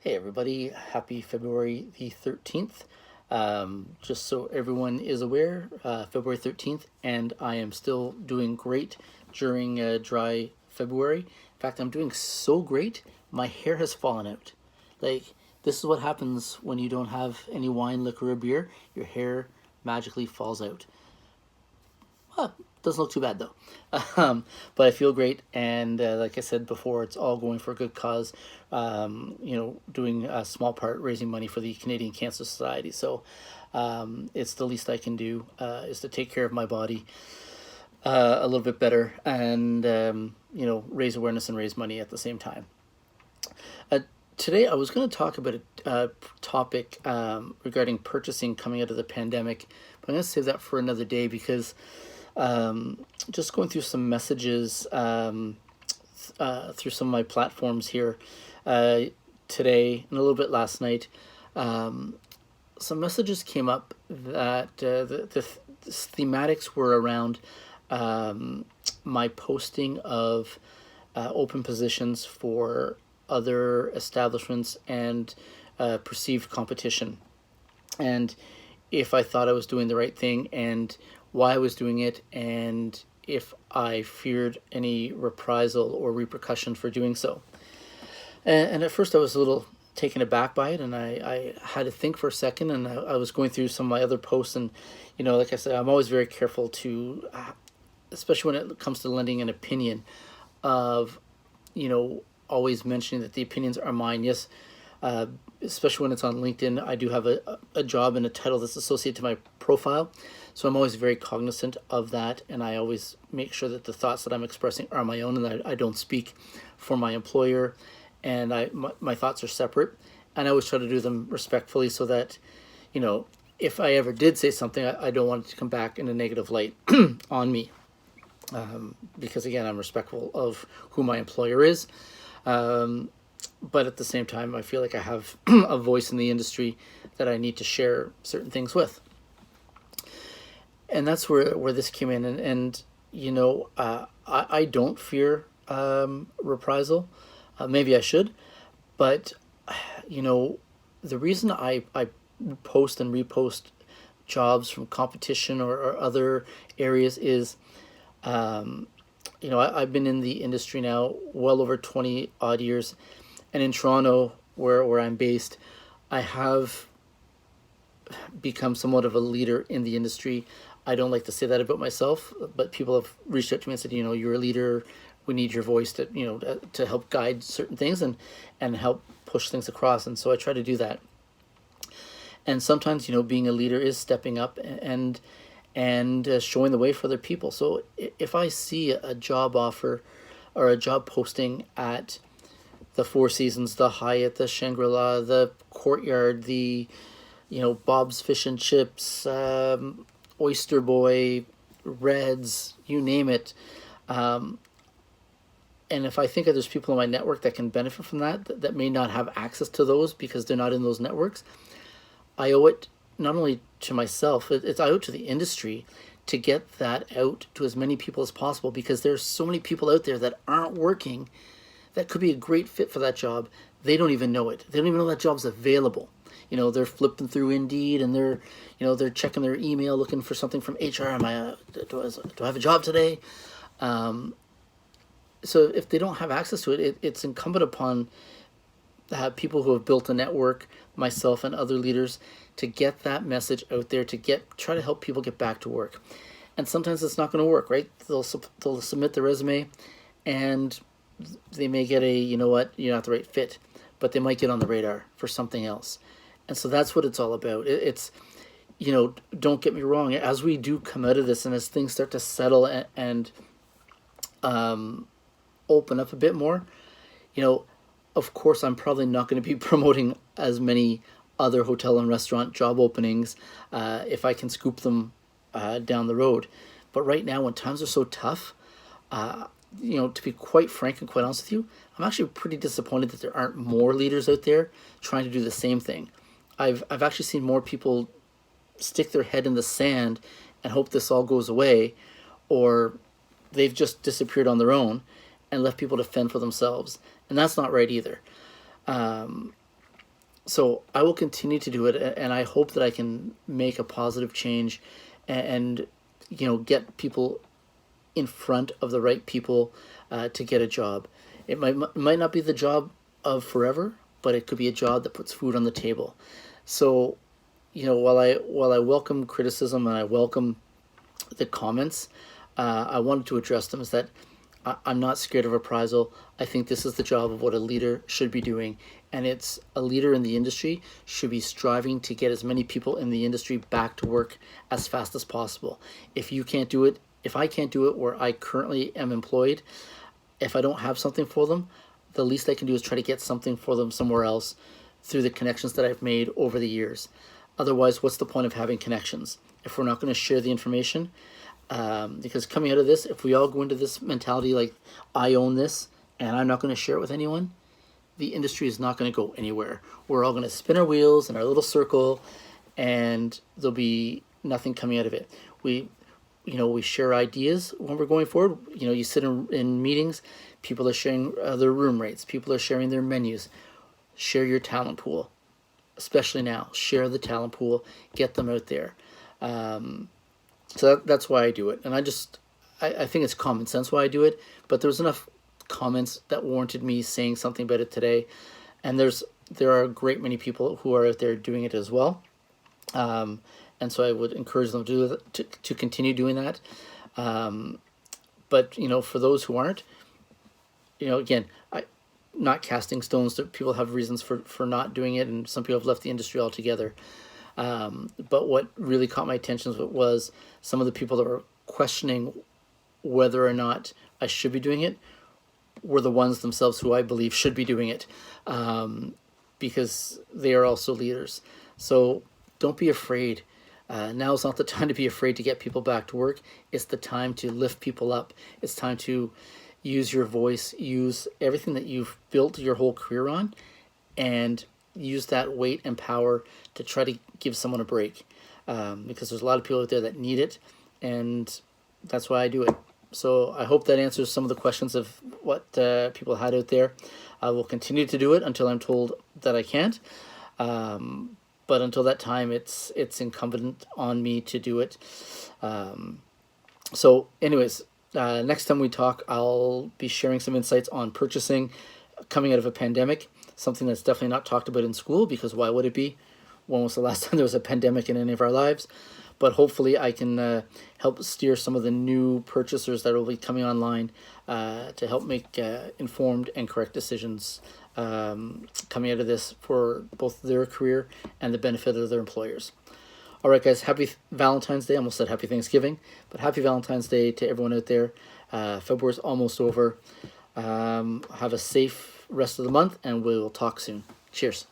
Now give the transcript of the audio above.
Hey everybody, happy February the 13th. Just so everyone is aware, February 13th, and I am still doing great during dry February. In fact, I'm doing so great, my hair has fallen out. Like, this is what happens when you don't have any wine, liquor, or beer. Your hair magically falls out. Huh, doesn't look too bad though. But I feel great, and like I said before, it's all going for a good cause. Doing a small part raising money for the Canadian Cancer Society. So it's the least I can do is to take care of my body a little bit better, and raise awareness and raise money at the same time. Uh, Today, I was going to talk about a topic regarding purchasing coming out of the pandemic, but I'm going to save that for another day because just going through some messages through some of my platforms here today and a little bit last night. Some messages came up that the thematics were around my posting of open positions for other establishments and perceived competition, and if I thought I was doing the right thing and why I was doing it, and if I feared any reprisal or repercussion for doing so. And at first I was a little taken aback by it, and I had to think for a second, and I was going through some of my other posts, and like I said, I'm always very careful to, especially when it comes to lending an opinion, of always mentioning that the opinions are mine. Yes, especially when it's on LinkedIn, I do have a job and a title that's associated to my profile. So I'm always very cognizant of that, and I always make sure that the thoughts that I'm expressing are my own, and that I don't speak for my employer, and my thoughts are separate. And I always try to do them respectfully so that, if I ever did say something, I don't want it to come back in a negative light on me. Because again, I'm respectful of who my employer is. But at the same time, I feel like I have a voice in the industry that I need to share certain things with. And that's where this came in. And I don't fear reprisal. Maybe I should. But, the reason I post and repost jobs from competition or other areas is, I've been in the industry now well over 20 odd years. And in Toronto, where I'm based, I have become somewhat of a leader in the industry. I don't like to say that about myself, but people have reached out to me and said, you're a leader. We need your voice to help guide certain things and help push things across. And so I try to do that. And sometimes, being a leader is stepping up and showing the way for other people. So if I see a job offer or a job posting at the Four Seasons, the Hyatt, the Shangri-La, the Courtyard, the Bob's Fish and Chips, Oyster Boy, Reds, you name it. And if I think that there's people in my network that can benefit from that may not have access to those because they're not in those networks, I owe it not only to myself, I owe it to the industry to get that out to as many people as possible, because there's so many people out there that aren't working that could be a great fit for that job. They don't even know it. They don't even know that job's available. They're flipping through Indeed, and they're checking their email looking for something from HR. Do I have a job today? So if they don't have access to it, it's incumbent upon people who have built a network, myself and other leaders, to get that message out there, to try to help people get back to work. And sometimes it's not going to work, right? They'll submit the resume, and they may get you're not the right fit, but they might get on the radar for something else. And so that's what it's all about. It's don't get me wrong, as we do come out of this and as things start to settle and open up a bit more, of course I'm probably not going to be promoting as many other hotel and restaurant job openings if I can scoop them down the road. But right now, when times are so tough, to be quite frank and quite honest with you, I'm actually pretty disappointed that there aren't more leaders out there trying to do the same thing. I've actually seen more people stick their head in the sand and hope this all goes away, or they've just disappeared on their own and left people to fend for themselves. And that's not right either. So I will continue to do it, and I hope that I can make a positive change, and get people in front of the right people to get a job. It might not be the job of forever, but it could be a job that puts food on the table. So, while I welcome criticism and I welcome the comments, I wanted to address them. Is that I'm not scared of reprisal. I think this is the job of what a leader should be doing, and it's a leader in the industry should be striving to get as many people in the industry back to work as fast as possible. If you can't do it, if I can't do it where I currently am employed, if I don't have something for them, the least I can do is try to get something for them somewhere else through the connections that I've made over the years. Otherwise, what's the point of having connections if we're not going to share the information? Because coming out of this, if we all go into this mentality like, I own this and I'm not going to share it with anyone, the industry is not going to go anywhere. We're all going to spin our wheels in our little circle, and there'll be nothing coming out of it. We share ideas when we're going forward. You sit in meetings, people are sharing their room rates, people are sharing their menus. Share your talent pool, especially now. Share the talent pool, get them out there. So that's why I do it. And I think it's common sense why I do it, but there was enough comments that warranted me saying something about it today. And there are a great many people who are out there doing it as well. And so I would encourage them to continue doing that. But for those who aren't, again, not casting stones. That people have reasons for not doing it, and some people have left the industry altogether. But what really caught my attention was some of the people that were questioning whether or not I should be doing it were the ones themselves who I believe should be doing it, because they are also leaders. So don't be afraid. Now is not the time to be afraid to get people back to work. It's the time to lift people up. It's time to use your voice, use everything that you've built your whole career on, and use that weight and power to try to give someone a break. Because there's a lot of people out there that need it, and that's why I do it. So I hope that answers some of the questions of what people had out there. I will continue to do it until I'm told that I can't. But until that time, it's incumbent on me to do it. So anyways, next time we talk, I'll be sharing some insights on purchasing coming out of a pandemic, something that's definitely not talked about in school, because why would it be? When was the last time there was a pandemic in any of our lives? But hopefully I can help steer some of the new purchasers that will be coming online to help make informed and correct decisions coming out of this for both their career and the benefit of their employers. All right, guys, happy Valentine's Day. I almost said happy Thanksgiving, but happy Valentine's Day to everyone out there. February's almost over. Have a safe rest of the month, and we will talk soon. Cheers.